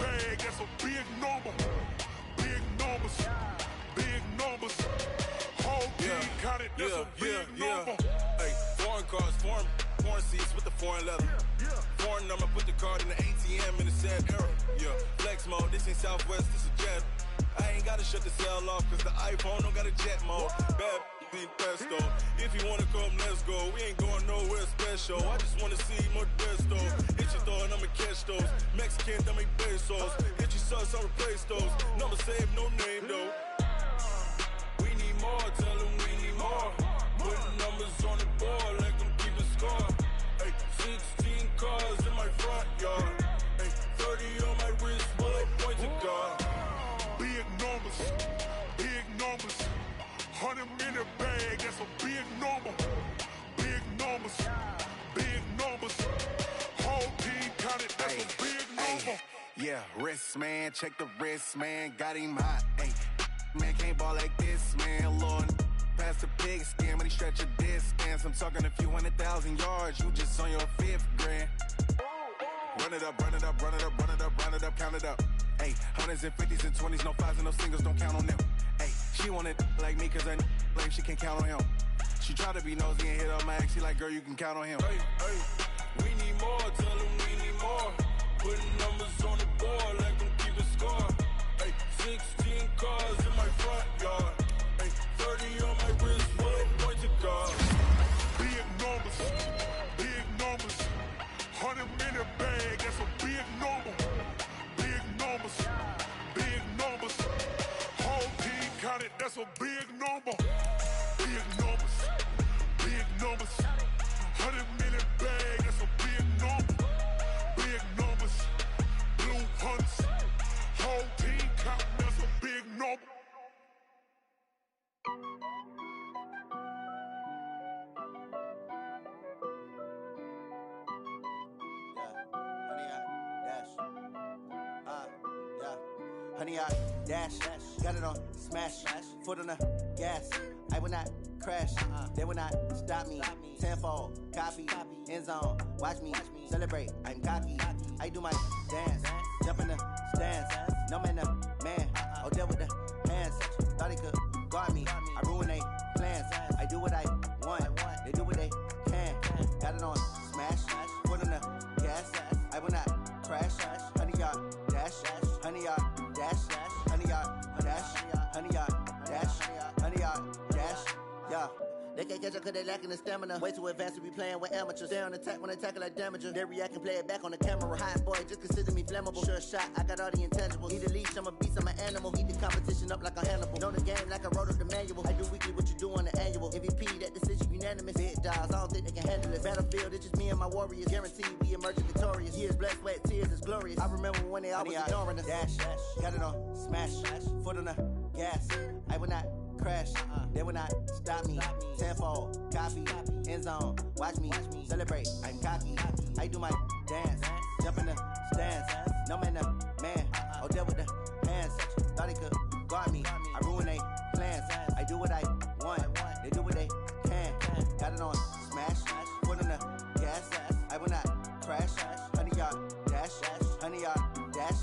bag, that's a big number. Big numbers, big numbers. Whole team counted, that's a big number. Hey, foreign cars, foreign seats with the foreign leather. Foreign number, put the card in the ATM in the sad era. Yeah, flex mode, this ain't Southwest, this is jet. I ain't gotta shut the cell off, cause the iPhone don't got a jet mode. Bad be pesto. If you wanna come, let's go. We ain't going nowhere special. I just wanna see more desto. Hit your throw and I'ma catch those. Mexican, dummy pesos. Hit your sus, I'll replace those. Number save, no name though. We need more, tell them we need more. Putting numbers on the board, like them keeping score. Hey, 16 cars in my front yard. Hey, 30 on my wrist, bullet point to God. Big numbers, big numbers. 100 minute bag, that's a big number. Big numbers, big numbers. Whole team counted, that's a big number. Yeah, wrist man, check the wrist man, got him hot. Ay, man can't ball like this, man. Lord, past the pig skin when he stretch a distance. I'm talking a few 100,000 yards, you just on your 5th grand. Run it up, run it up, run it up, run it up, run it up, count it up. Ay, hundreds and 50s and 20s, no 5s and no singles, don't count on them. Ay, she want it like me cause her like she can't count on him. She try to be nosy and hit up my ex, she like, girl, you can count on him. Hey, we need more, tell them we need more. Putting numbers on the board, like them keeping score. Hey, 16 cars in my front yard. Hey, 30 on my wrist, bullet point to God. Big numbers, big numbers. 100 minute bag, that's a big number. Big numbers, big numbers. Whole team counted, that's a big number. Big numbers, big numbers. 100 minute bag, that's a big number. Big numbers, blue hunts. Whole team counting, that's a big number. Honey, I dash, got it on smash, foot on the gas. I will not crash, they will not stop me. Tenfold, copy, end zone, watch me celebrate. I'm cocky, I do my dance, jump in the stands. No man, the man, oh, deal with the hands. Thought he could guard me, I ruin they plans. I do what I want, they do what they can. Got it on smash, foot on the gas. I will not crash, honey, y'all dash, honey, y'all dash, honey, y'all dash, honey, y'all dash, honey, y'all dash, yeah. They can't catch up cause they lacking the stamina. Way too advanced to be playing with amateurs. Stay on attack when they tackle like damager. They react and play it back on the camera. Hot boy, just consider me flammable. Sure shot, I got all the intangibles. Need a leash, I'm a beast, I'm an animal. Eat the competition up like a Hannibal. Know the game like I wrote up the manual. I do weekly what you do on the annual. MVP, that decision unanimous. Big dogs, I don't think they can handle it. Battlefield, it's just me and my warriors. Guaranteed we emerging victorious. Years, blood, sweat, tears, it's glorious. I remember when they always ignoring us. Dash, got it on smash, foot on the gas. I will not crash, they will not stop me. Tenfold, copy, end zone, watch me celebrate. I'm cocky, I do my dance, jump in the stands. No man, the man, oh, deal with the hands. Thought he could guard me, I ruin they plans. I do what I want, they do what they can. Got it on smash, foot on the gas. I will not crash, honey, y'all dash, honey, y'all dash,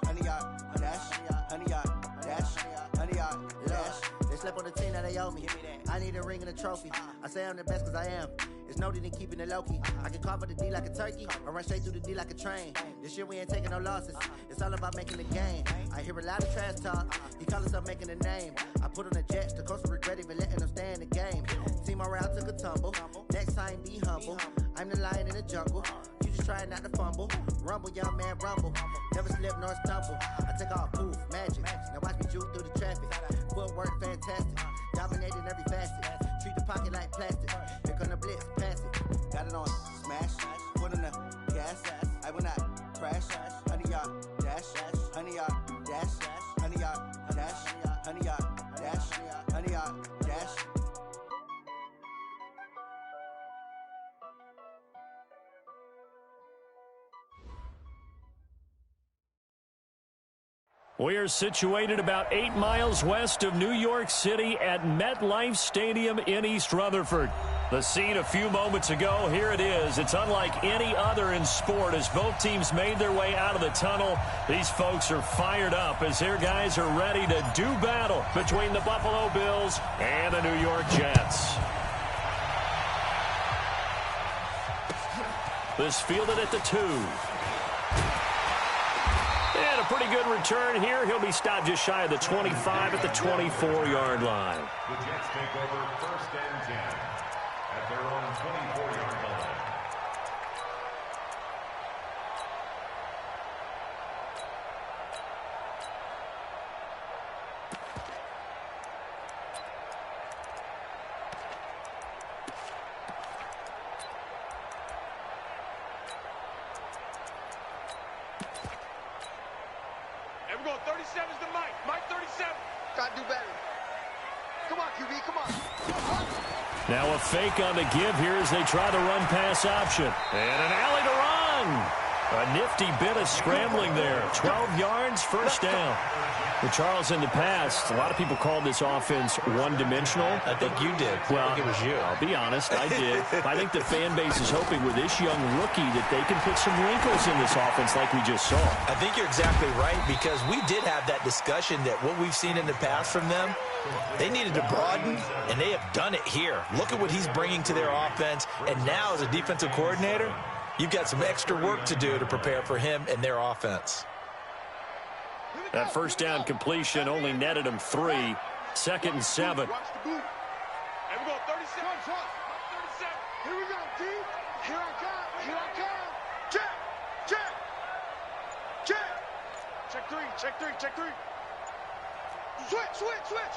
honey, y'all dash, honey, y'all dash, honey, y'all dash. Slept on the team that they owe me. I need a ring and a trophy. I say I'm the best cause I am. It's no need in keeping it low-key. I can carve up the D like a turkey or run straight through the D like a train. This year we ain't taking no losses. It's all about making the game. I hear a lot of trash talk. He call himself making a name. I put on the jets. The coach will regret even letting them stay in the game. Team morale took a tumble. Next time be humble. I'm the lion in the jungle. You just try not to fumble. Rumble, young man, rumble. Never slip nor stumble. I take off, poof, magic. Now watch me juke through the traffic. Footwork fantastic. Dominating every facet. Treat the pocket like plastic. Here come the blitz, pass it. Got it on smash. Foot on the gas. I will not crash. Honey, y'all dash. Honey, y'all dash. Honey, y'all dash. Honey, y'all dash. Honey, y'all dash. We are situated about 8 miles west of New York City at MetLife Stadium in East Rutherford. The scene a few moments ago, here it is. It's unlike any other in sport as both teams made their way out of the tunnel. These folks are fired up as their guys are ready to do battle between the Buffalo Bills and the New York Jets. This fielded at the 2. And a pretty good return here. He'll be stopped just shy of the 25 at the 24-yard line. The Jets take over 1st and 10 at their own 24-yard line. And we're going 37's to Mike. Mike 37. Gotta do better. Come on, QB, come on. Now a fake on the give here as they try the run-pass option. And an alley to run. A nifty bit of scrambling there. 12 yards, first down. Well, Charles, in the past, a lot of people called this offense one-dimensional. I think you did. Well, I think it was you. I'll be honest, I did. I think the fan base is hoping with this young rookie that they can put some wrinkles in this offense like we just saw. I think you're exactly right because we did have that discussion that what we've seen in the past from them, they needed to broaden, and they have done it here. Look at what he's bringing to their offense, and now as a defensive coordinator, you've got some extra work to do to prepare for him and their offense. That first down completion only netted him 3. 2nd and 7. Watch the boot. And we're going 37. 37. Here we go, D. Here I come. Here I come. Check. Check. Check. Check 3. Check 3. Check 3. Switch, switch, switch.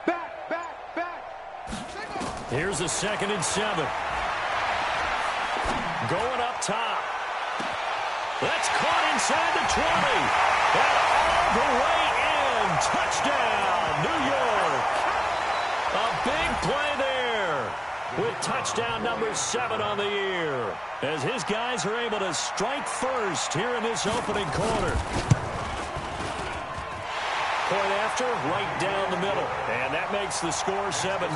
Back, back, back. Here's a 2nd and 7. Going up top. That's caught inside the 20. And all the way in. Touchdown, New York. A big play there with touchdown number 7 on the year as his guys are able to strike first here in this opening quarter. Point after, right down the middle. And that makes the score 7-0.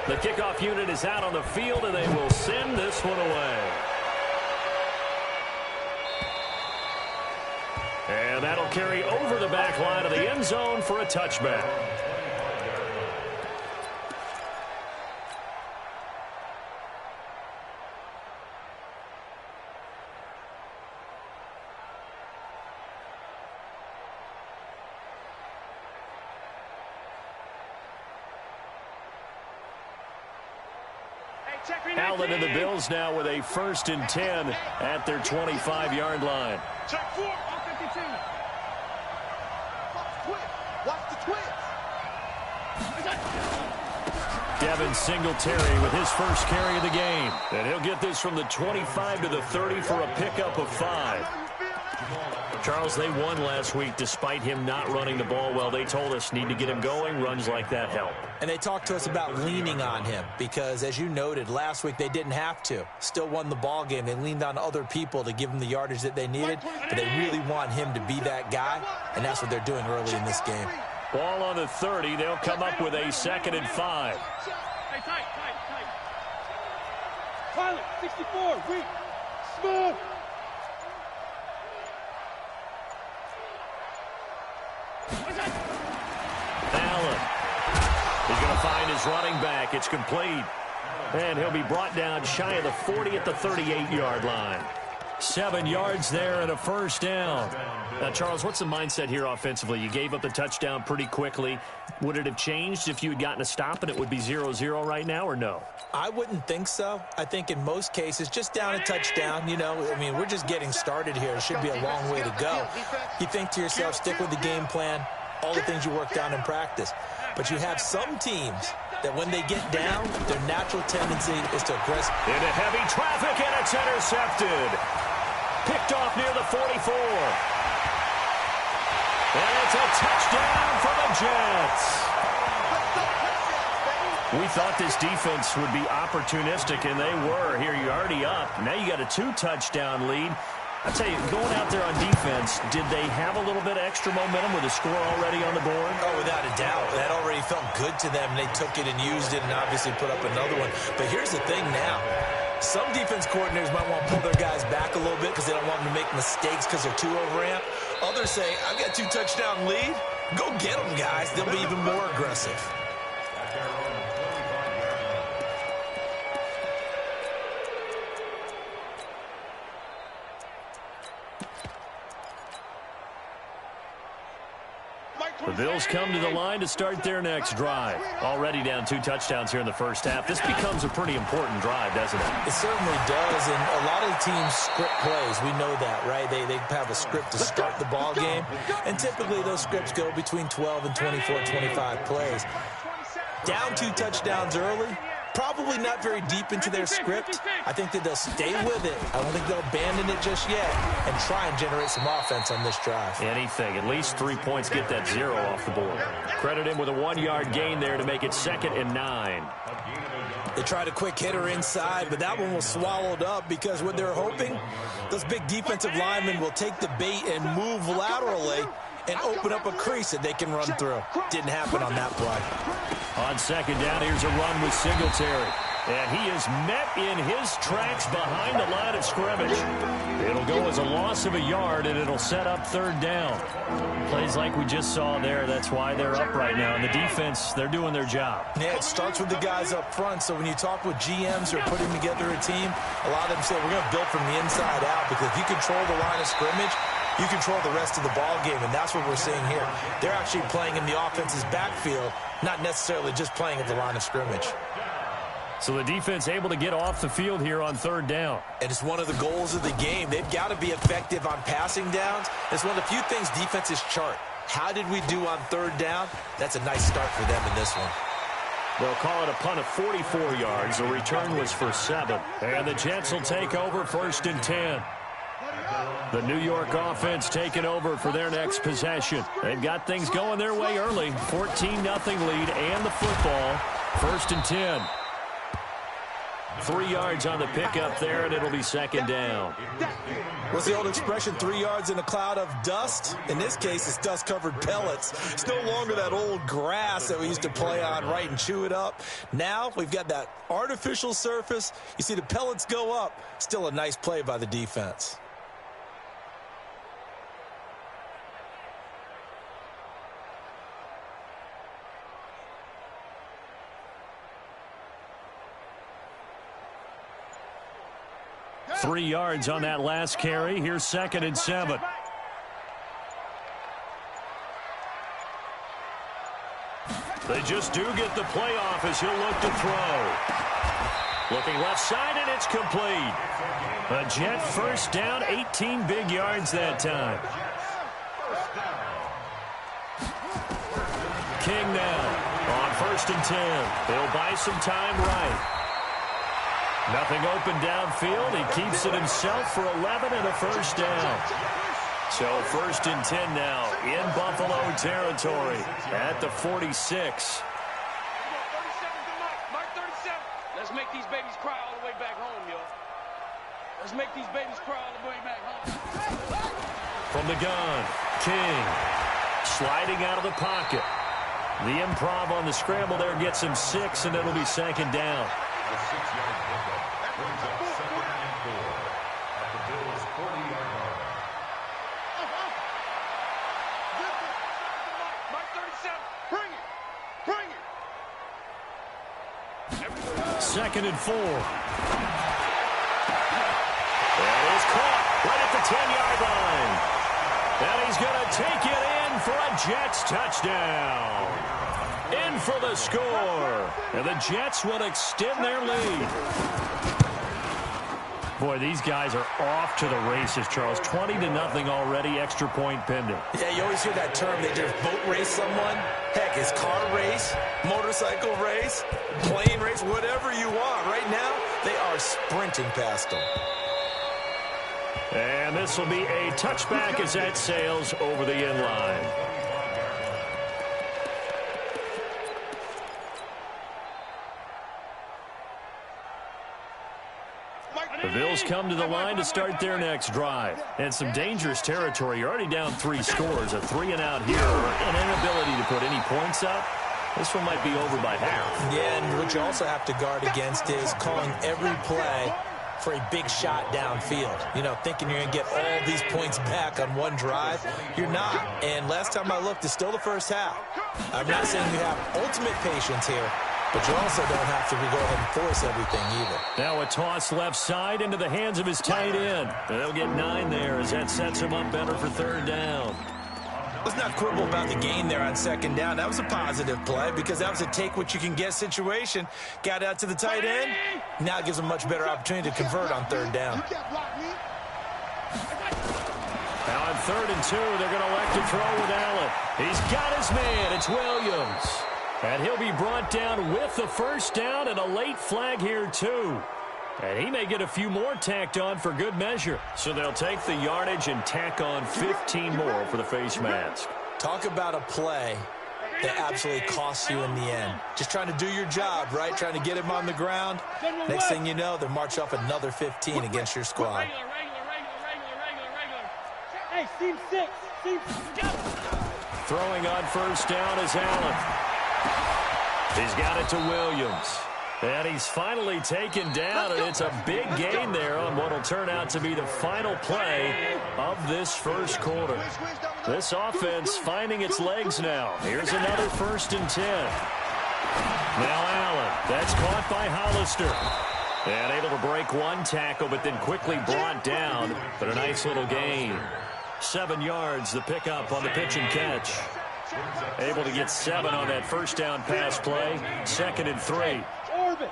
The kickoff unit is out on the field, and they will send this one away. And that'll carry over the back line of the end zone for a touchback. Allen and the Bills now with a 1st and 10 at their 25-yard line. Check 4. 52. Watch the twist. Devin Singletary with his first carry of the game. And he'll get this from the 25 to the 30 for a pickup of 5. Charles, they won last week despite him not running the ball well. They told us need to get him going. Runs like that help. And they talked to us about leaning on him because, as you noted, last week they didn't have to. Still won the ball game. They leaned on other people to give them the yardage that they needed, but they really want him to be that guy, and that's what they're doing early in this game. Ball on the 30. They'll come up with a 2nd and 5. Hey, tight. Pilot, 64, weak, smooth. Allen. He's going to find his running back. It's complete. And he'll be brought down shy of the 40 at the 38-yard line. 7 yards there and a first down. Now, Charles, what's the mindset here offensively? You gave up the touchdown pretty quickly. Would it have changed if you had gotten a stop and it would be 0-0 right now, or no? I wouldn't think so. I think in most cases, just down a touchdown, you know, I mean, we're just getting started here. It should be a long way to go. You think to yourself, stick with the game plan, all the things you worked on in practice. But you have some teams that when they get down, their natural tendency is to aggress. Into heavy traffic, and it's intercepted. Picked off near the 44. And it's a touchdown for the Jets. We thought this defense would be opportunistic, and they were. Here, you're already up. Now you got a 2-touchdown lead. I'll tell you, going out there on defense, did they have a little bit of extra momentum with a score already on the board? Oh, without a doubt. That already felt good to them. They took it and used it and obviously put up another one. But here's the thing now. Some defense coordinators might want to pull their guys back a little bit because they don't want them to make mistakes because they're too overamped. Others say, I've got 2 touchdown lead. Go get them, guys. They'll be even more aggressive. The Bills come to the line to start their next drive. Already down 2 touchdowns here in the first half. This becomes a pretty important drive, doesn't it? It certainly does, and a lot of the teams script plays. We know that, right? They have a script to start the ball game, and typically those scripts go between 12 and 24, 25 plays. Down 2 touchdowns early, probably not very deep into their script. I think that they'll stay with it. I don't think they'll abandon it just yet and try and generate some offense on this drive. Anything. At least 3 points get that 0 off the board. Credit him with a 1-yard gain there to make it 2nd and 9. They tried a quick hitter inside, but that one was swallowed up because what they're hoping, those big defensive linemen will take the bait and move laterally and open up a crease that they can run through. Didn't happen on that play. On 2nd down, here's a run with Singletary. And he is met in his tracks behind the line of scrimmage. It'll go as a loss of a yard, and it'll set up 3rd down. Plays like we just saw there. That's why they're up right now. And the defense, they're doing their job. Yeah, it starts with the guys up front. So when you talk with GMs who are putting together a team, a lot of them say, we're going to build from the inside out, because if you control the line of scrimmage, you control the rest of the ball game, and that's what we're seeing here. They're actually playing in the offense's backfield, not necessarily just playing at the line of scrimmage. So the defense able to get off the field here on 3rd down. And it's one of the goals of the game. They've got to be effective on passing downs. It's one of the few things defenses chart. How did we do on 3rd down? That's a nice start for them in this one. They'll call it a punt of 44 yards. The return was for 7. And the Jets will take over 1st and 10. The New York offense taking over for their next possession. They've got things going their way early. 14-0 lead and the football. 1st and 10. 3 yards on the pickup there, and it'll be 2nd down. What's the old expression, 3 yards in a cloud of dust? In this case, it's dust-covered pellets. It's no longer that old grass that we used to play on, right, and chew it up. Now we've got that artificial surface. You see the pellets go up. Still a nice play by the defense. Three yards on that last carry. Here's 2nd and 7. They just do get the play off as he'll look to throw. Looking left side, and it's complete. A Jet 1st down, 18 big yards that time. King now on 1st and 10. He'll buy some time right. Nothing open downfield. He keeps it himself for 11 and a 1st down. So 1st and 10 now in Buffalo territory at the 46. Mark 37. Let's make these babies cry all the way back home, yo. Let's make these babies cry all the way back home. From the gun, King sliding out of the pocket. The improv on the scramble there gets him 6, and it'll be 2nd down. The 6-yard pickup brings up 2nd and 4 at the Bills' 40-yard line. Mark 37. Bring it. Bring it. 2nd and 4. That is caught right at the 10-yard line. And he's going to take it in for a Jets touchdown. In for the score. And the Jets will extend their lead. Boy, these guys are off to the races, Charles. 20-0 already, extra point pending. Yeah, you always hear that term. They just boat race someone. Heck, it's car race, motorcycle race, plane race, whatever you want. Right now, they are sprinting past them. And this will be a touchback as that sails over the end line. The Bills come to the line to start their next drive. And some dangerous territory. You're already down 3 scores. A 3-and-out here, or an inability to put any points up. This one might be over by half. Yeah, and what you also have to guard against is calling every play for a big shot downfield. You know, thinking you're going to get all these points back on one drive. You're not. And last time I looked, it's still the first half. I'm not saying you have ultimate patience here, but you also don't have to go ahead and force everything either. Now a toss left side into the hands of his tight end. They'll get 9 there as that sets him up better for 3rd down. Let's not quibble about the gain there on 2nd down. That was a positive play because that was a take-what-you-can-get situation. Got out to the tight end. Now it gives him a much better opportunity to convert on 3rd down. Now on 3rd and 2, they're going to elect to throw with Allen. He's got his man. It's Williams. And he'll be brought down with the 1st down and a late flag here, too. And he may get a few more tacked on for good measure. So they'll take the yardage and tack on 15 more for the face mask. Talk about a play that absolutely costs you in the end. Just trying to do your job, right? Trying to get him on the ground. Next thing you know, they march off another 15 against your squad. Hey, seam 6. Throwing on 1st down is Allen. He's got it to Williams. And he's finally taken down, and it's a big gain there on what will turn out to be the final play of this 1st quarter. This offense finding its legs now. Here's another 1st and 10. Now Allen. That's caught by Hollister. And able to break one tackle, but then quickly brought down. But a nice little gain. 7 yards, the pickup on the pitch and catch. Able to get 7 on that 1st down pass play. 2nd and 3. Orbit.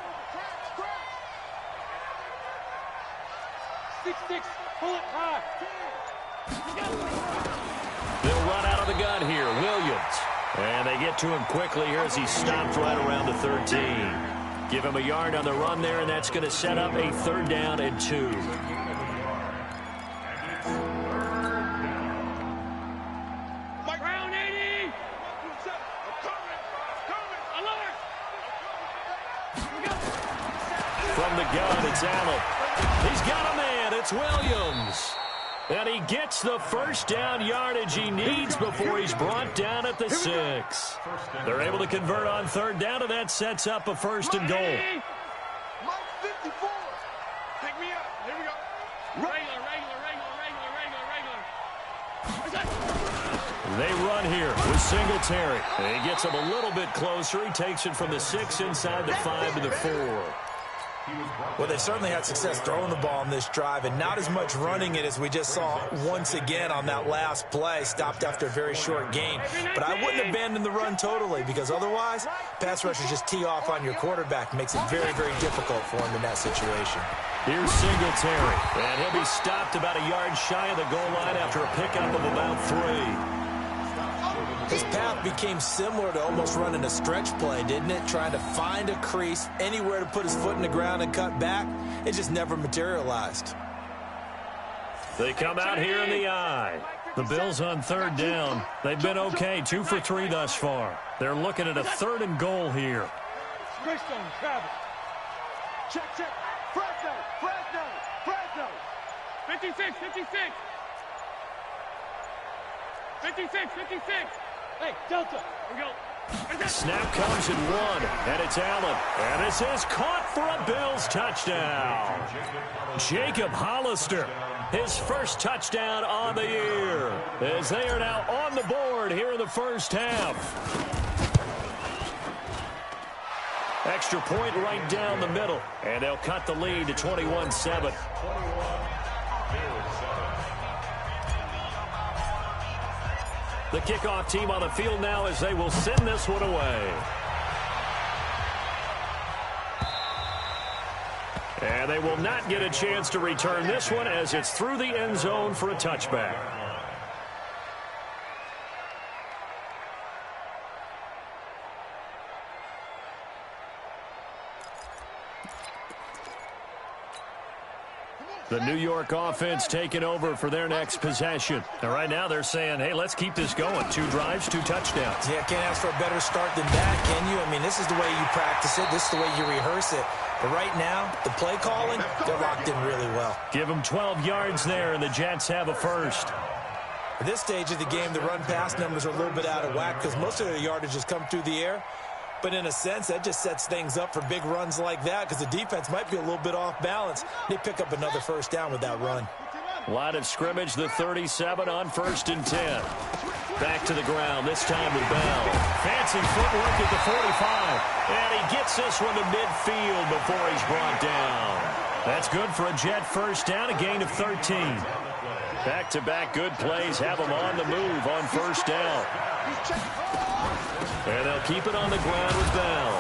6-6. Pull it high. They'll run out of the gun here. Williams. And they get to him quickly here as he's stopped right around the 13. Give him a yard on the run there, and that's going to set up a 3rd down and 2. Round 80. From the gun, it's Allen. He's got a man. It's Williams. And he gets the 1st down yardage he needs before he's brought down at the 6. They're able to convert on 3rd down, and that sets up a 1st and goal. Mike 54. Pick me up. Here we go. Regular. They run here with Singletary. And he gets him a little bit closer. He takes it from the 6 inside the 5 to the 4. Well, they've certainly had success throwing the ball on this drive, and not as much running it as we just saw once again on that last play. Stopped after a very short gain. But I wouldn't abandon the run totally, because otherwise, pass rushers just tee off on your quarterback. Makes it very, very difficult for him in that situation. Here's Singletary, and he'll be stopped about a yard shy of the goal line after a pickup of about 3. His path became similar to almost running a stretch play, didn't it? Trying to find a crease, anywhere to put his foot in the ground and cut back. It just never materialized. They come out here in the eye. The Bills on 3rd down. They've been okay, 2 for 3 thus far. They're looking at a 3rd and goal here. Greystone, Travis. Check. Fresno. 56. Hey, Delta. Here we go. Snap comes in 1, and it's Allen. And this is caught for a Bills touchdown. Jacob Hollister, his 1st touchdown on the year, as they are now on the board here in the 1st half. Extra point right down the middle, and they'll cut the lead to 21-7. The kickoff team on the field now as they will send this one away. And they will not get a chance to return this one as it's through the end zone for a touchback. The New York offense taking over for their next possession. And right now they're saying, hey, let's keep this going. 2 drives, 2 touchdowns. Yeah, can't ask for a better start than that, can you? I mean, this is the way you practice it. This is the way you rehearse it. But right now, the play calling, they're locked in really well. Give them 12 yards there, and the Jets have a first. At this stage of the game, the run-pass numbers are a little bit out of whack because most of their yardage has come through the air. But in a sense, that just sets things up for big runs like that because the defense might be a little bit off balance. They pick up another first down with that run. Line of scrimmage, the 37 on 1st and 10. Back to the ground, this time with Bell. Fancy footwork at the 45. And he gets this one to midfield before he's brought down. That's good for a Jet first down, a gain of 13. Back-to-back good plays have them on the move on first down. And they'll keep it on the ground with Bell.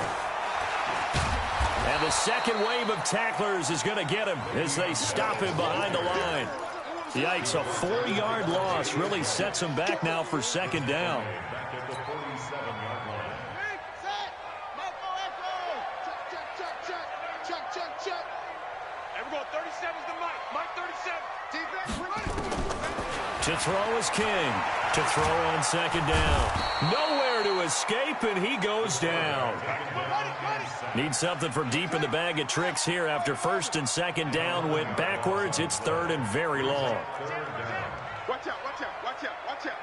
And the second wave of tacklers is going to get him as they stop him behind the line. Yikes, a 4-yard loss really sets him back now for second down. To throw is King. To throw on second down. Nowhere to escape, and he goes down. Need something from deep in the bag of tricks here after first and second down went backwards. It's third and very long. Watch out, watch out, watch out, watch out.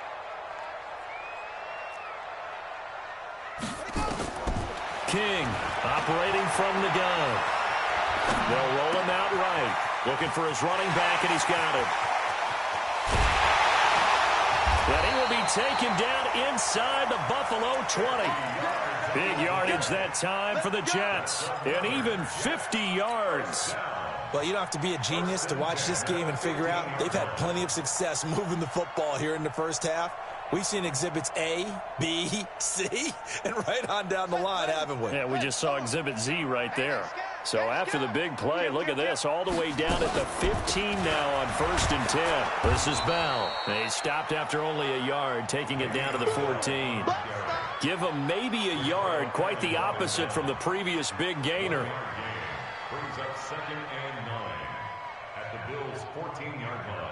King operating from the gun. They'll roll him out right. Looking for his running back, and he's got him. And he will be taken down inside the Buffalo 20. Big yardage that time for the Jets. And even 50 yards. Well, you don't have to be a genius to watch this game and figure out they've had plenty of success moving the football here in the first half. We've seen exhibits A, B, C, and right on down the line, haven't we? Yeah, we just saw exhibit Z right there. So after the big play, look at this, all the way down at the 15 now on 1st and 10. This is Bell. They stopped after only a yard, taking it down to the 14. Give them maybe a yard, quite the opposite from the previous big gainer. Brings up 2nd and 9 at the Bills' 14-yard line.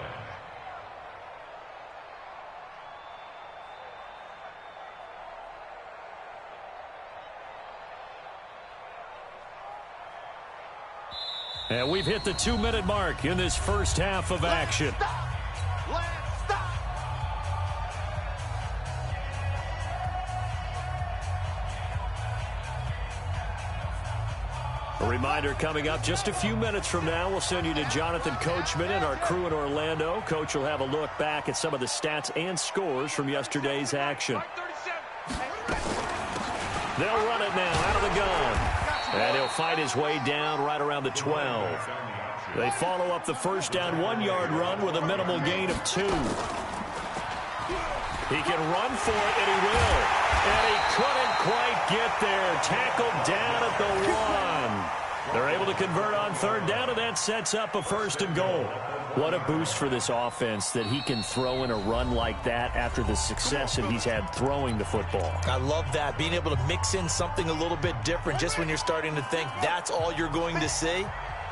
And we've hit the 2-minute mark in this first half of action. A reminder coming up just a few minutes from now, we'll send you to Jonathan Coachman and our crew in Orlando. Coach will have a look back at some of the stats and scores from yesterday's action. They'll run it now out of the gun. And he'll fight his way down right around the 12. They follow up the first down 1-yard run with a minimal gain of 2. He can run for it, and he will. And he couldn't quite get there. Tackled down at the 1. They're able to convert on third down, and that sets up a 1st and goal. What a boost for this offense that he can throw in a run like that after the success that he's had throwing the football. I love that, being able to mix in something a little bit different just when you're starting to think that's all you're going to see.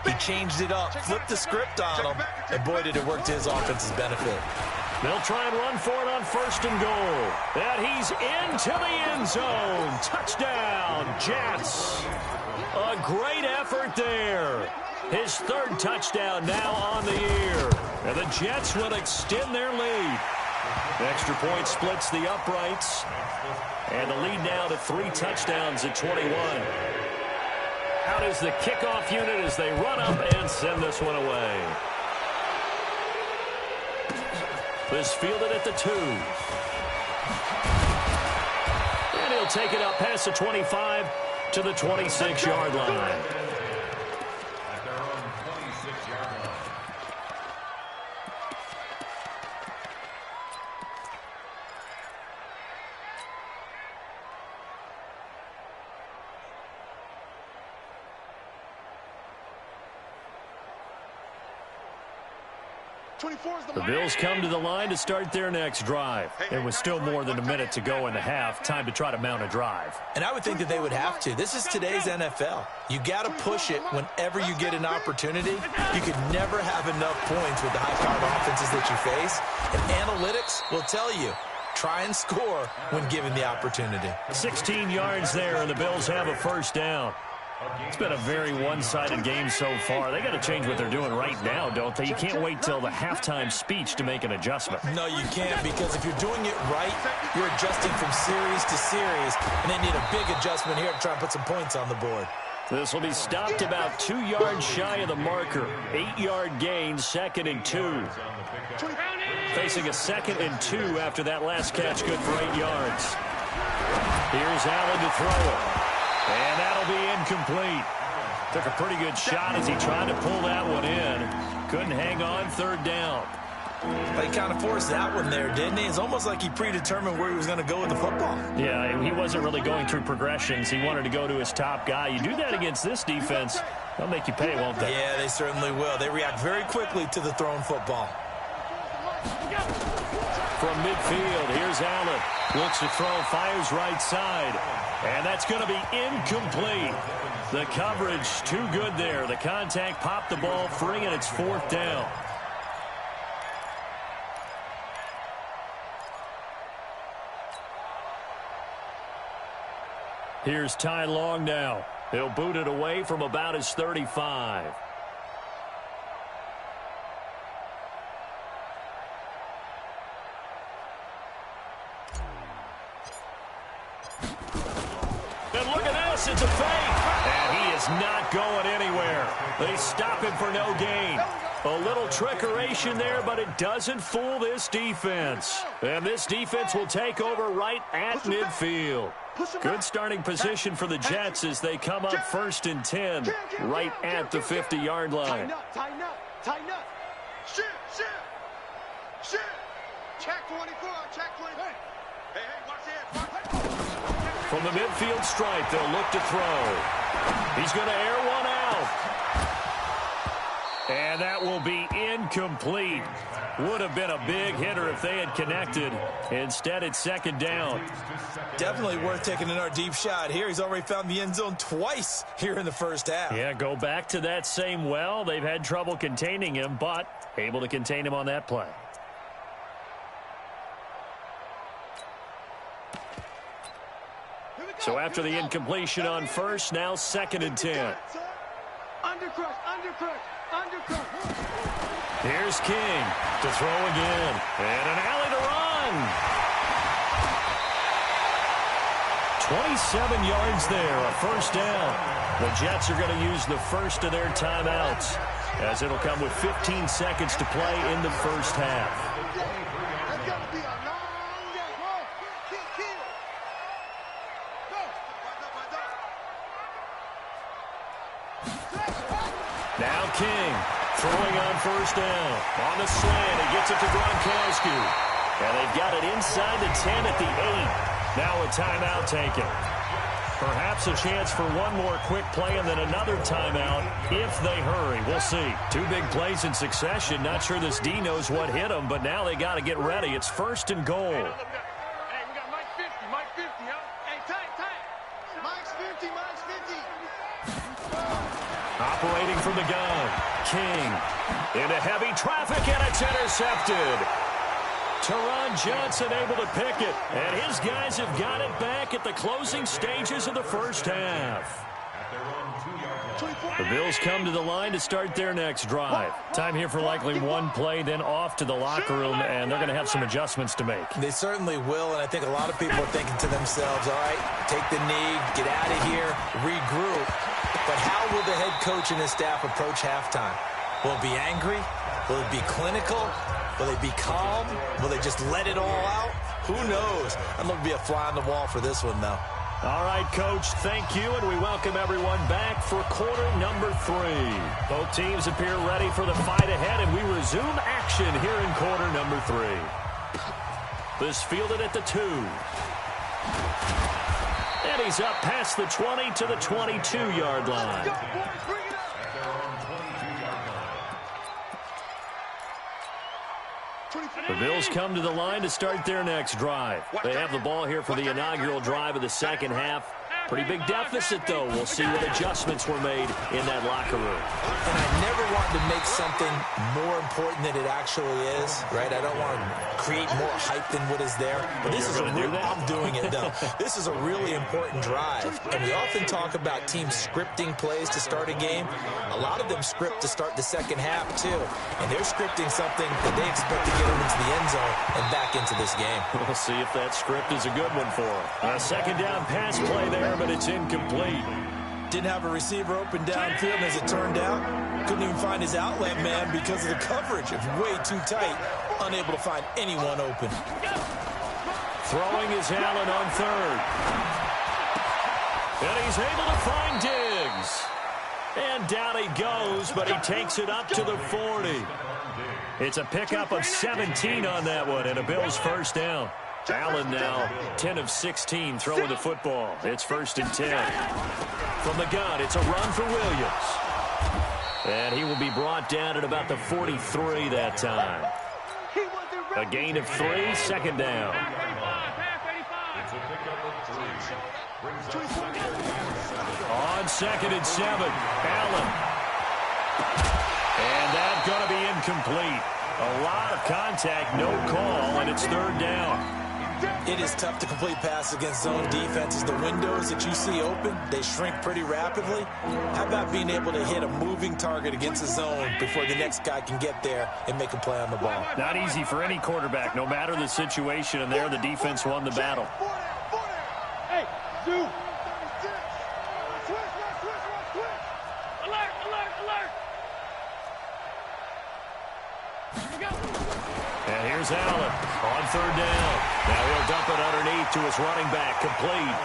He changed it up, flipped the script on him, and boy, did it work to his offense's benefit. They'll try and run for it on 1st and goal. And he's into the end zone. Touchdown, Jets. A great effort there. His 3rd touchdown now on the year. And the Jets will extend their lead. The extra point splits the uprights. And the lead now to 3 touchdowns at 21. Out is the kickoff unit as they run up and send this one away. This fielded at the 2. And he'll take it up past the 25 to the 26-yard line. The Bills come to the line to start their next drive. It was still more than a minute to go in the half. Time to try to mount a drive. And I would think that they would have to. This is today's NFL. You got to push it whenever you get an opportunity. You could never have enough points with the high-powered offenses that you face. And analytics will tell you, try and score when given the opportunity. 16 yards there, and the Bills have a first down. It's been a very one-sided game so far. They got to change what they're doing right now, don't they? You can't wait till the halftime speech to make an adjustment. No, you can't, because if you're doing it right, you're adjusting from series to series, and they need a big adjustment here to try and put some points on the board. This will be stopped about 2 yards shy of the marker. 8-yard gain, 2nd and 2. Facing a 2nd and 2 after that last catch, good for 8 yards. Here's Allen to throw it. And that'll be incomplete. Took a pretty good shot as he tried to pull that one in. Couldn't hang on, 3rd down. But he kind of forced that one there, didn't he? It's almost like he predetermined where he was going to go with the football. Yeah, he wasn't really going through progressions. He wanted to go to his top guy. You do that against this defense, they'll make you pay, won't they? Yeah, they certainly will. They react very quickly to the thrown football. From midfield, here's Allen. Looks to throw, fires right side. And that's going to be incomplete. The coverage too good there. The contact popped the ball free, and it's 4th down. Here's Ty Long now. He'll boot it away from about his 35. And look at this, it's a fake. And he is not going anywhere. They stop him for no gain. A little trickeration there, but it doesn't fool this defense. And this defense will take over right at midfield. Good starting position for the Jets as they come up 1st and 10 right at the 50-yard line. Tighten up. Shit. Check 24, check 24. Hey, watch it. From the midfield stripe, they'll look to throw. He's going to air one out. And that will be incomplete. Would have been a big hitter if they had connected. Instead, it's 2nd down. Definitely worth taking another deep shot here. He's already found the end zone twice here in the first half. Yeah, go back to that same well. They've had trouble containing him, but able to contain him on that play. So after the incompletion on first, now 2nd and 10. Undercrush. Here's King to throw again. And an alley to run. 27 yards there, a 1st down. The Jets are going to use the first of their timeouts, as it'll come with 15 seconds to play in the first half. Now King throwing on 1st down. On the slant, he gets it to Gronkowski. And they've got it inside the 10 at the 8. Now a timeout taken. Perhaps a chance for one more quick play and then another timeout if they hurry. We'll see. 2 big plays in succession. Not sure this D knows what hit them, but now they got to get ready. It's 1st and goal. Hey, we got Mike 50, huh? Hey, tight. Mike's 50. Operating from the gun. King into heavy traffic, and it's intercepted. Teron Johnson able to pick it, and his guys have got it back at the closing stages of the first half. The Bills come to the line to start their next drive. Time here for likely one play, then off to the locker room, and they're going to have some adjustments to make. They certainly will, and I think a lot of people are thinking to themselves, all right, take the knee, get out of here, regroup. But how will the head coach and his staff approach halftime? Will it be angry? Will it be clinical? Will they be calm? Will they just let it all out? Who knows? I'd love to be a fly on the wall for this one, though. All right, Coach, thank you, and we welcome everyone back for quarter number 3. Both teams appear ready for the fight ahead, and we resume action here in quarter number 3. This fielded at the 2. And he's up past the 20 to the 22-yard line. The Bills come to the line to start their next drive. They have the ball here for the inaugural drive of the second half. Pretty big deficit, though. We'll see what adjustments were made in that locker room. And I never wanting to make something more important than it actually is, right? I don't want to create more hype than what is there. But this is a real, I'm doing it, though. This is a really important drive. And we often talk about teams scripting plays to start a game. A lot of them script to start the second half, too. And they're scripting something that they expect to get them into the end zone and back into this game. We'll see if that script is a good one for them. A second down pass play there, but it's incomplete. Didn't have a receiver open downfield, and as it turned out, couldn't even find his outlet man because of the coverage. It's way too tight, unable to find anyone open. Throwing is Allen on third. And he's able to find Diggs. And down he goes, but he takes it up to the 40. It's a pickup of 17 on that one, and a Bills first down. Allen now 10 of 16 throwing the football. It's 1st and 10. From the gun, it's a run for Williams. And he will be brought down at about the 43 that time. A gain of 3, second down. It's a pickup of 3. Brings up 2nd. On 2nd and 7, Allen. And that's going to be incomplete. A lot of contact, no call, and it's 3rd down. It is tough to complete passes against zone defenses. The windows that you see open, they shrink pretty rapidly. How about being able to hit a moving target against a zone before the next guy can get there and make a play on the ball? Not easy for any quarterback, no matter the situation, and there the defense won the battle. Hey, dude. Alert, alert, alert. Here we go. And here's Allen on 3rd down. Now he'll dump it underneath to his running back, complete.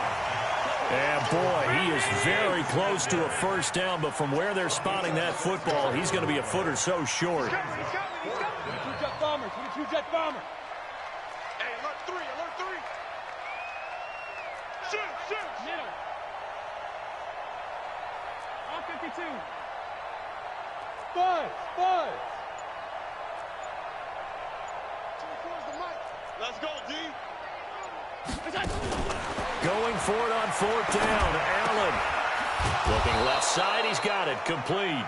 And boy, he is very close to a first down, but from where they're spotting that football, he's going to be a foot or so short. He's coming. Two-jet bombers. Two-jet bomber. Hey, alert 3, alert 3. Shoot. Middle. All 52. Buzz. Let's go, D. Going for it on 4th down, Allen. Looking left side, he's got it, complete.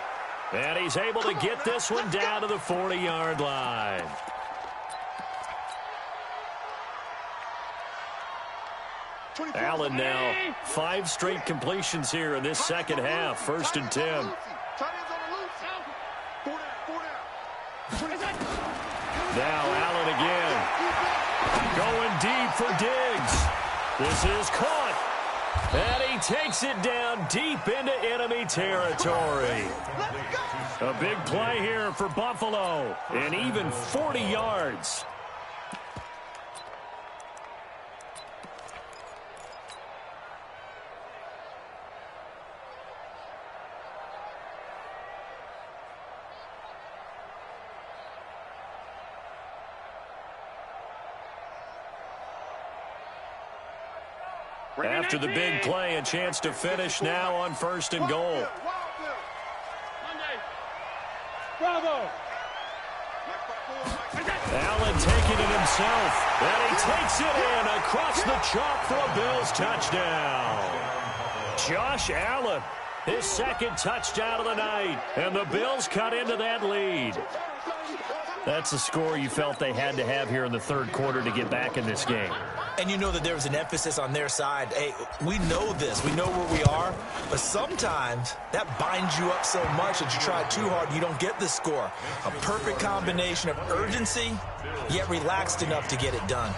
And he's able to get this one down to the 40-yard line. Allen now 5 straight completions here in this second half, 1st and 10. Now Allen again. Going deep for Diggs. This is caught. And he takes it down deep into enemy territory. A big play here for Buffalo. And even 40 yards. After the big play, a chance to finish now on 1st and goal. Bravo. Allen taking it himself. And he takes it in across the chalk for a Bills touchdown. Josh Allen, his 2nd touchdown of the night. And the Bills cut into that lead. That's a score you felt they had to have here in the 3rd quarter to get back in this game. And you know that there was an emphasis on their side. Hey, we know this. We know where we are. But sometimes that binds you up so much that you try too hard, you don't get the score. A perfect combination of urgency, yet relaxed enough to get it done.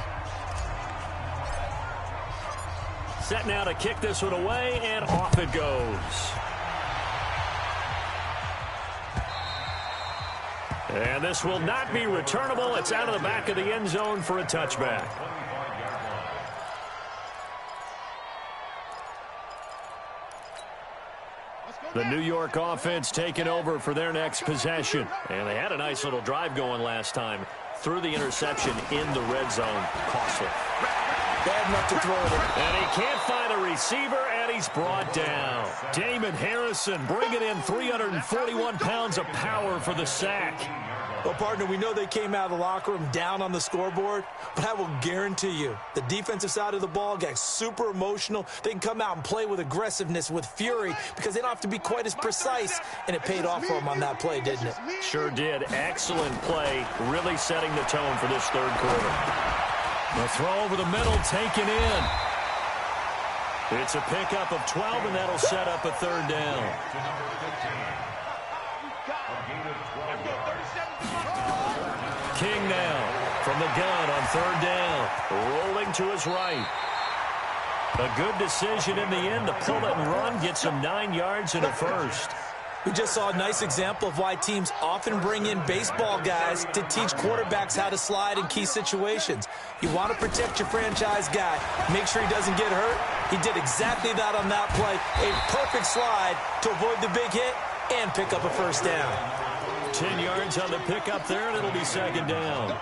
Set now to kick this one away, and off it goes. And this will not be returnable. It's out of the back of the end zone for a touchback. The New York offense taking over for their next possession. And they had a nice little drive going last time. Threw the interception in the red zone. Costly. Bad enough to throw it in. And he can't find a receiver, and he's brought down. Damon Harrison bringing in 341 pounds of power for the sack. Well, partner, we know they came out of the locker room down on the scoreboard, but I will guarantee you the defensive side of the ball gets super emotional. They can come out and play with aggressiveness, with fury, because they don't have to be quite as precise, and it paid off for them on that play, didn't it? Sure did. Excellent play, really setting the tone for this third quarter. The throw over the middle, taken in. It's a pickup of 12, and that'll set up a third down. King now from the gun on third down, rolling to his right. A good decision in the end to pull it and run, get some 9 yards and a first. We just saw a nice example of why teams often bring in baseball guys to teach quarterbacks how to slide in key situations. You want to protect your franchise guy. Make sure he doesn't get hurt. He did exactly that on that play. A perfect slide to avoid the big hit and pick up a first down. 10 yards on the pickup there, and it'll be second down.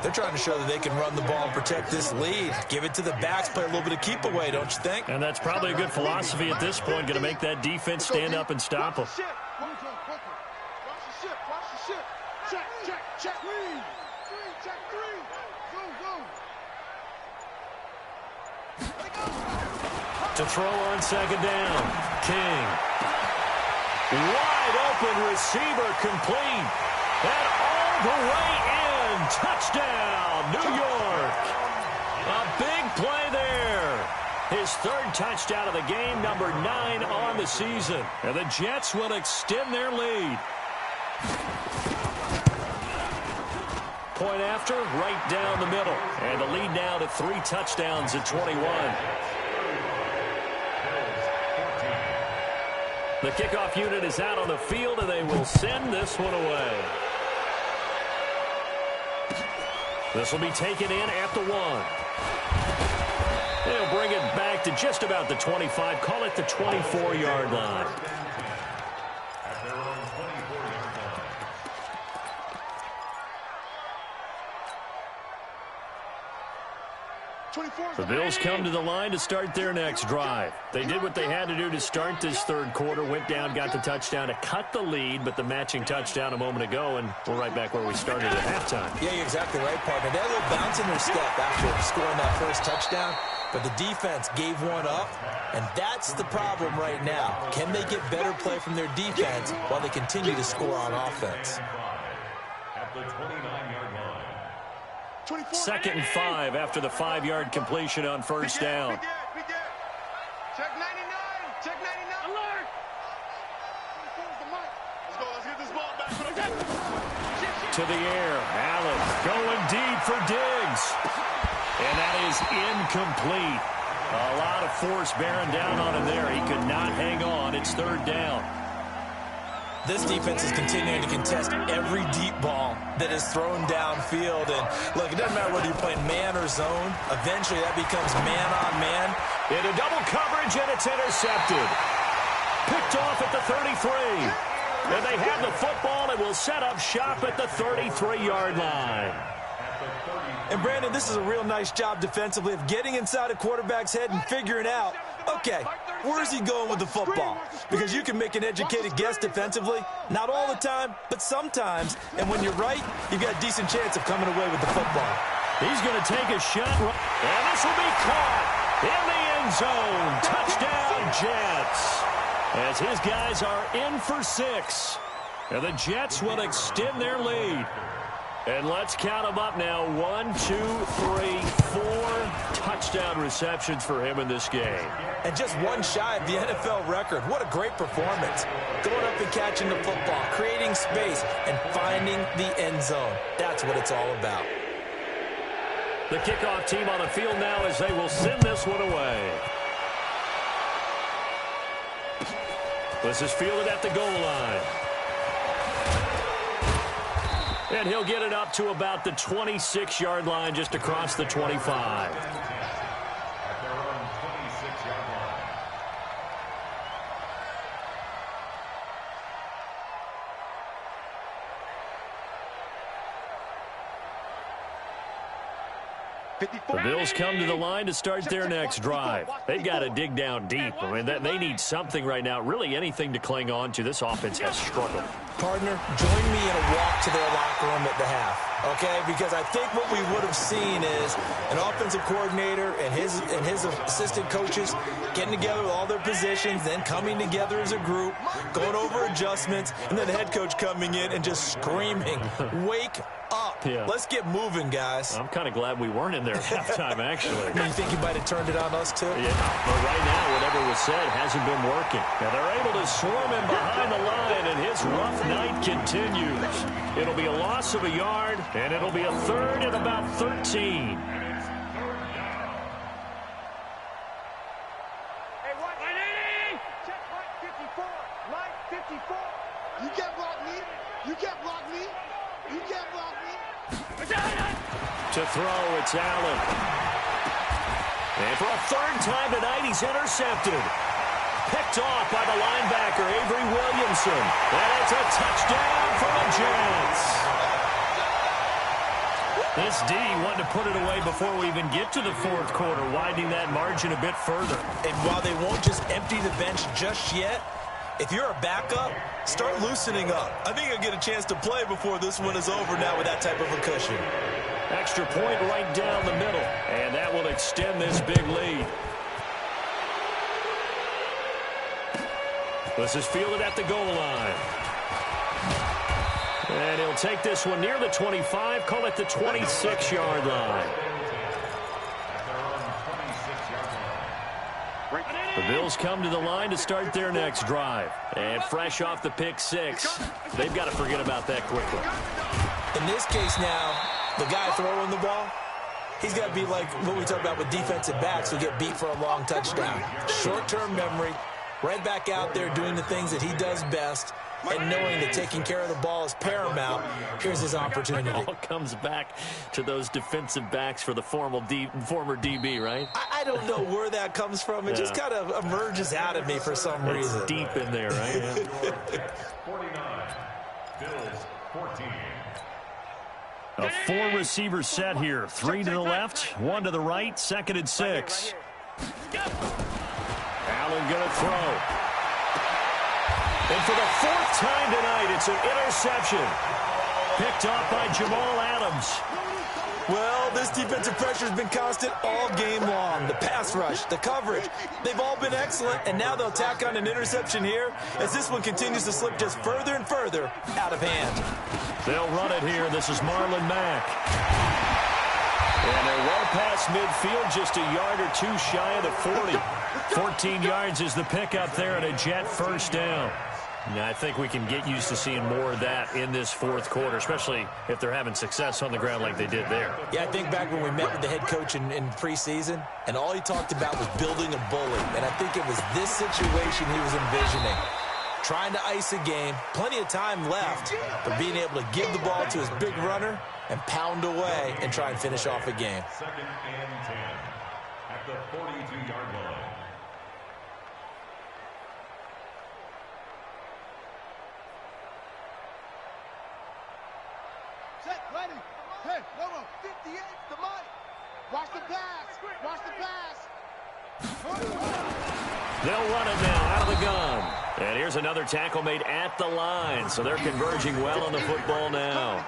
They're trying to show that they can run the ball and protect this lead. Give it to the backs, play a little bit of keep away, don't you think? And that's probably a good philosophy at this point, going to make that defense stand up and stop them. Check three. Check three. Go. To throw on second down, King. Wide open receiver, complete. And all the way in. Touchdown, New York. A big play there. His third touchdown of the game, number 9 on the season. And the Jets will extend their lead. Point after, right down the middle. And the lead now to 3 touchdowns at 21. The kickoff unit is out on the field, and they will send this one away. This will be taken in at the 1. They'll bring it back to just about the 25. Call it the 24-yard line. The Bills come to the line to start their next drive. They did what they had to do to start this third quarter, went down, got the touchdown to cut the lead, but the matching touchdown a moment ago, and we're right back where we started at halftime. Yeah, you're exactly right, partner. They had a little bounce in their step after scoring that first touchdown, but the defense gave one up, and that's the problem right now. Can they get better play from their defense while they continue to score on offense? At the 29-yard line. 2nd and 5 after the 5-yard completion on first down. We get. Check 99. Check 99. Alert. Let's go. Let's get this ball back. To the air. Allen going deep for Diggs. And that is incomplete. A lot of force bearing down on him there. He could not hang on. It's third down. This defense is continuing to contest every deep ball that is thrown downfield. And, look, it doesn't matter whether you're playing man or zone. Eventually, that becomes man-on-man. Into double coverage, and it's intercepted. Picked off at the 33. And they have the football and will set up shop at the 33-yard line. And, Brandon, this is a real nice job defensively of getting inside a quarterback's head and figuring out, okay, where's he going with the football? Because you can make an educated guess defensively. Not all the time, but sometimes. And when you're right, you've got a decent chance of coming away with the football. He's going to take a shot. And this will be caught in the end zone. Touchdown, Jets. As his guys are in for 6. And the Jets will extend their lead. And let's count them up now. 1, 2, 3, 4 touchdown receptions for him in this game. And just one shy of the NFL record. What a great performance. Going up and catching the football, creating space, and finding the end zone. That's what it's all about. The kickoff team on the field now as they will send this one away. This is fielded at the goal line. And he'll get it up to about the 26-yard line, just across the 25. The Bills come to the line to start their next drive. They've got to dig down deep. I mean, they need something right now, really anything to cling on to. This offense has struggled. Partner, join me in a walk to their locker room at the half, okay? Because I think what we would have seen is an offensive coordinator and his assistant coaches getting together with all their positions, then coming together as a group, going over adjustments, and then the head coach coming in and just screaming, "Wake up. Yeah. Let's get moving, guys." I'm kind of glad we weren't in there at halftime, actually. You think you might have turned it on us, too? Yeah, but right now, whatever was said hasn't been working. Now, they're able to swarm him behind the line, and his rough night continues. It'll be a loss of a yard, and it'll be a third and about 13. Check line 54. Line 54. You can't block me. You can't block me. You can't block me. To throw, it's Allen. And for a third time tonight, he's intercepted. Picked off by the linebacker, Avery Williamson. And it's a touchdown for the Jets. This D wanted to put it away before we even get to the fourth quarter, widening that margin a bit further. And while they won't just empty the bench just yet, if you're a backup, start loosening up. I think you'll get a chance to play before this one is over now with that type of a cushion. Extra point right down the middle, and that will extend this big lead. This is fielded at the goal line. And he'll take this one near the 25, call it the 26-yard line. The Bills come to the line to start their next drive. And fresh off the pick six, they've got to forget about that quickly. In this case now, the guy throwing the ball, he's got to be like what we talk about with defensive backs who get beat for a long touchdown. Short-term memory, right back out there doing the things that he does best, and knowing that taking care of the ball is paramount. Here's his opportunity. It all comes back to those defensive backs for the former DB, right? I don't know where that comes from. It just kind of emerges out of me for some reason. It's deep in there, right? Yeah. 49, Bills 14. A four-receiver set here. 3 to the left, 1 to the right, 2nd and 6. Allen going to throw. And for the 4th time tonight, it's an interception. Picked off by Jamal Adams. Well, this defensive pressure has been constant all game long. The pass rush, the coverage, they've all been excellent, and now they'll tack on an interception here as this one continues to slip just further and further out of hand. They'll run it here. This is Marlon Mack. And they're well past midfield, just a yard or two shy of the 40. 14 yards is the pickup there and a Jet first down. Now, I think we can get used to seeing more of that in this fourth quarter, especially if they're having success on the ground like they did there. Yeah, I think back when we met with the head coach in preseason, and all he talked about was building a bully. And I think it was this situation he was envisioning. Trying to ice a game, plenty of time left, but being able to give the ball to his big runner and pound away and try and finish off a game. 2nd and 10 at the 42-yard line. Set, ready. Hey, no, 58 to Mike. Watch the pass. Watch the pass. They'll run it now out of the gun. And here's another tackle made at the line. So they're converging well on the football now.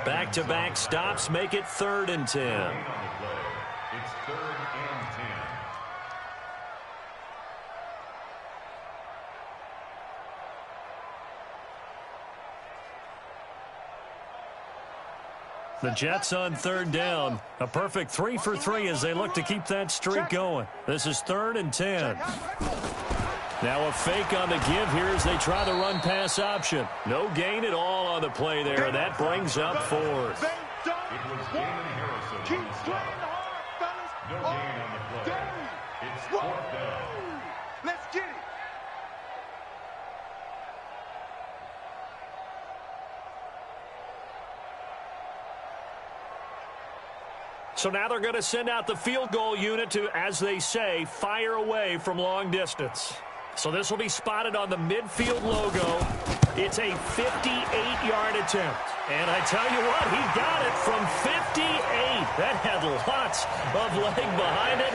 Back-to-back stops make it 3rd and 10. It's 3rd and 10. The Jets on 3rd down. A perfect 3 for 3 as they look to keep that streak going. This is 3rd and 10. Now a fake on the give here as they try the run-pass option. No gain at all on the play there. That brings up 4th. It was Damon Harrison on the stop. No gain on the play. It's 4th down. Let's get it. So now they're going to send out the field goal unit to, as they say, fire away from long distance. So this will be spotted on the midfield logo. It's a 58-yard attempt. And I tell you what, he got it from 58. That had lots of leg behind it.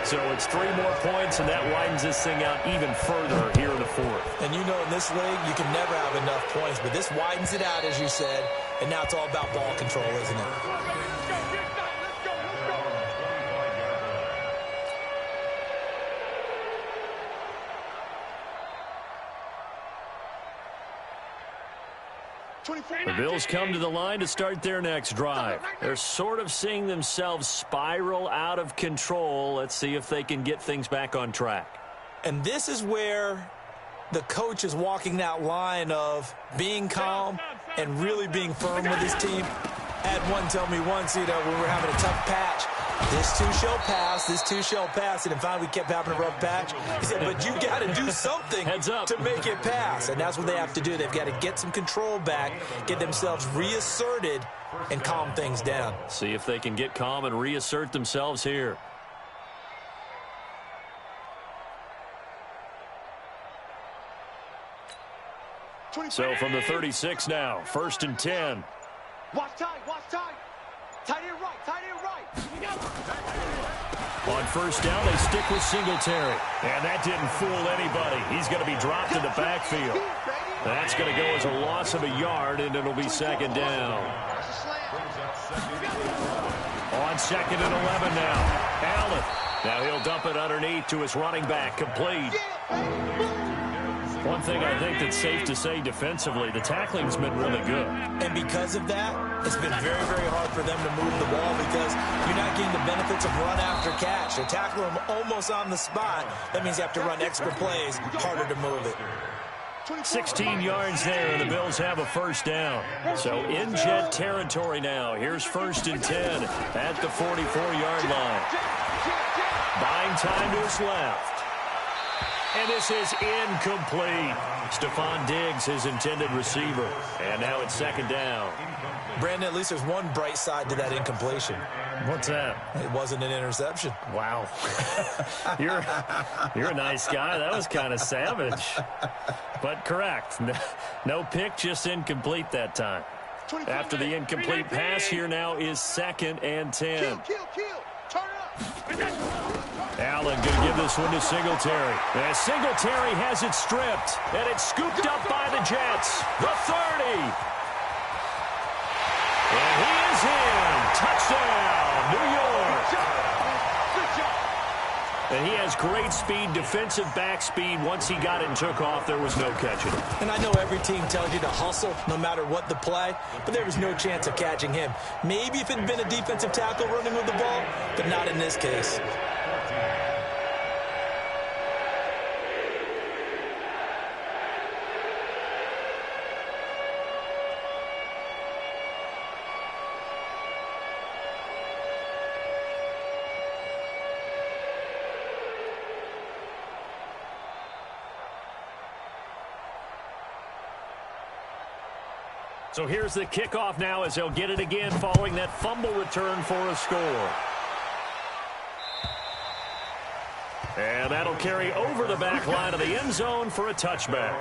So it's 3 more points, and that widens this thing out even further here in the fourth. And you know in this league, you can never have enough points, but this widens it out, as you said, and now it's all about ball control, isn't it? The Bills come to the line to start their next drive. They're sort of seeing themselves spiral out of control. Let's see if they can get things back on track. And this is where the coach is walking that line of being calm and really being firm with his team. I had one tell me once, when we were having a tough patch, this too shall pass, this too shall pass. And finally we kept having a rough patch. He said, but you got to do something to make it pass. And that's what they have to do. They've got to get some control back, get themselves reasserted, and calm things down. See if they can get calm and reassert themselves here. So from the 36 now, 1st and 10. Watch tight, watch tight. Tight end right, tight end right. On 1st down, they stick with Singletary. And that didn't fool anybody. He's going to be dropped in the backfield. That's going to go as a loss of a yard, and it'll be 2nd down. On 2nd and 11 now, Allen. Now he'll dump it underneath to his running back, complete. One thing I think that's safe to say defensively, the tackling's been really good. And because of that, it's been very, very hard for them to move the ball because you're not getting the benefits of run after catch. They tackle them almost on the spot. That means you have to run extra plays, harder to move it. 16 yards there, and the Bills have a 1st down. So in jet territory now. Here's 1st and 10 at the 44-yard line. Buying time to his left. And this is incomplete. Stephon Diggs, his intended receiver. And now it's 2nd down. Brandon, at least there's one bright side to that incompletion. What's that? It wasn't an interception. Wow. You're a nice guy. That was kind of savage. But correct. No pick, just incomplete that time. After the incomplete pass, here now is 2nd and 10. Turn it up. Allen going to give this one to Singletary. And Singletary has it stripped. And it's scooped up by the Jets. The 30. And he is in. Touchdown, New York. And he has great speed, defensive back speed. Once he got it and took off, there was no catching. And I know every team tells you to hustle no matter what the play, but there was no chance of catching him. Maybe if it had been a defensive tackle running with the ball, but not in this case. So here's the kickoff now as they'll get it again following that fumble return for a score. And that'll carry over the back line of the end zone for a touchback.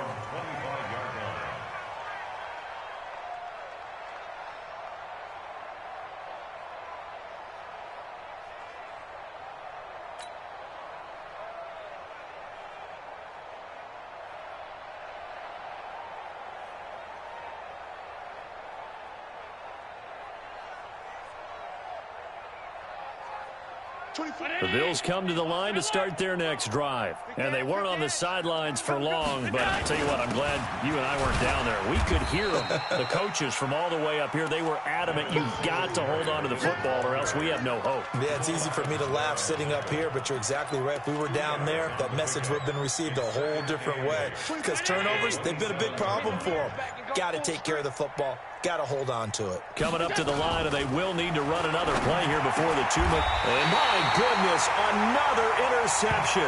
The Bills come to the line to start their next drive. And they weren't on the sidelines for long, but I'll tell you what, I'm glad you and I weren't down there. We could hear them. The coaches from all the way up here, they were adamant, you've got to hold on to the football or else we have no hope. Yeah, it's easy for me to laugh sitting up here, but you're exactly right. If we were down there, that message would have been received a whole different way. Because turnovers, they've been a big problem for them. Got to take care of the football. Got to hold on to it. Coming up to the line, and they will need to run another play here before the 2-minute. And my goodness, another interception.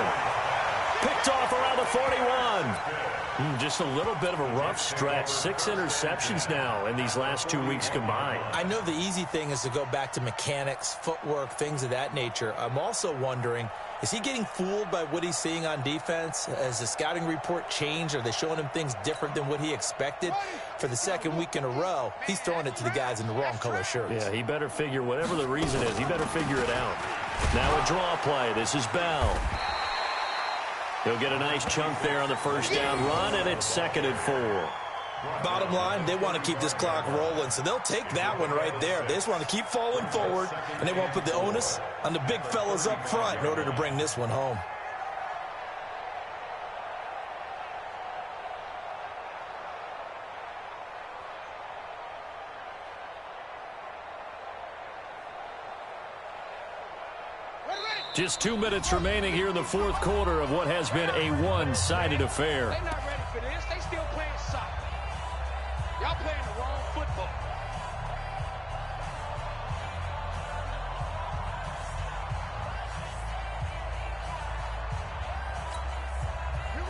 picked off around the 41. Just a little bit of a rough stretch. 6 interceptions now in these last 2 weeks combined. I know the easy thing is to go back to mechanics, footwork, things of that nature. I'm also wondering, is he getting fooled by what he's seeing on defense? Has the scouting report changed? Are they showing him things different than what he expected? For the second week in a row, he's throwing it to the guys in the wrong color shirts. Yeah, he better figure, whatever the reason is, he better figure it out. Now a draw play. This is Bell. He'll get a nice chunk there on the first down run, and it's 2nd and 4. Bottom line, they want to keep this clock rolling, so they'll take that one right there. They just want to keep falling forward, and they want to put the onus on the big fellas up front in order to bring this one home. Just 2 minutes remaining here in the fourth quarter of what has been a one-sided affair. They're not ready for this. They still playing soccer. Y'all playing the wrong football.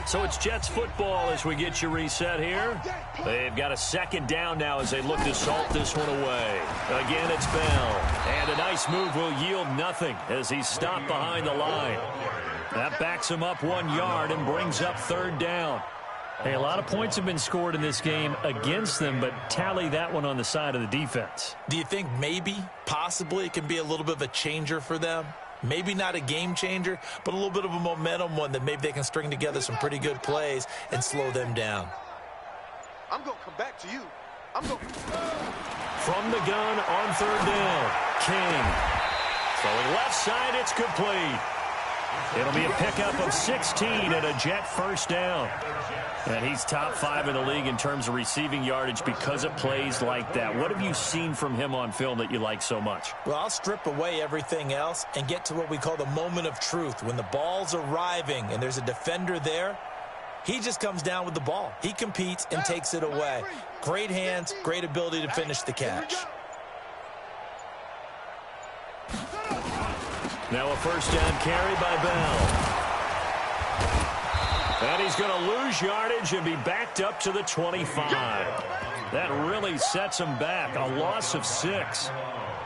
So it's Jets football as we get you reset here. They've got a 2nd down now as they look to salt this one away. Again, it's Bell. And a nice move will yield nothing as he's stopped behind the line. That backs him up 1 yard and brings up 3rd down. Hey, a lot of points have been scored in this game against them, but tally that one on the side of the defense. Do you think maybe, possibly, it can be a little bit of a changer for them? Maybe not a game changer, but a little bit of a momentum one that maybe they can string together some pretty good plays and slow them down. I'm going to come back to you. I'm going From the gun on 3rd down, King. Throwing left side, it's complete. It'll be a pickup of 16 and a Jet first down. And he's top 5 in the league in terms of receiving yardage because it plays like that. What have you seen from him on film that you like so much? Well, I'll strip away everything else and get to what we call the moment of truth. When the ball's arriving and there's a defender there, he just comes down with the ball. He competes and takes it away. Great hands, great ability to finish the catch. Now a first down carry by Bell. And he's going to lose yardage and be backed up to the 25. That really sets him back. A loss of 6.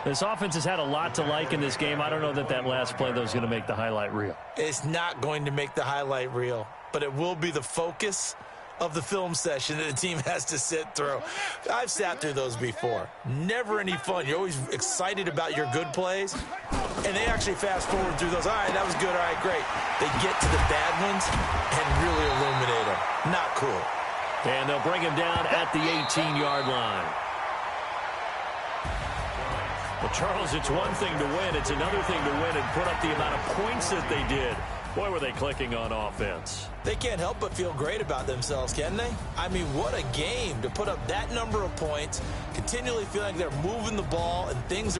This offense has had a lot to like in this game. I don't know that last play, though, is going to make the highlight reel. It's not going to make the highlight reel, but it will be the focus of the film session that the team has to sit through. I've sat through those before. Never any fun. You're always excited about your good plays, and they actually fast forward through those. All right, that was good. All right, great. They get to the bad ones and really illuminate them. Not cool. And they'll bring him down at the 18-yard line. Well, Charles, it's one thing to win. It's another thing to win and put up the amount of points that they did. Boy, were they clicking on offense. They can't help but feel great about themselves, can they? I mean, what a game to put up that number of points, continually feeling like they're moving the ball and things are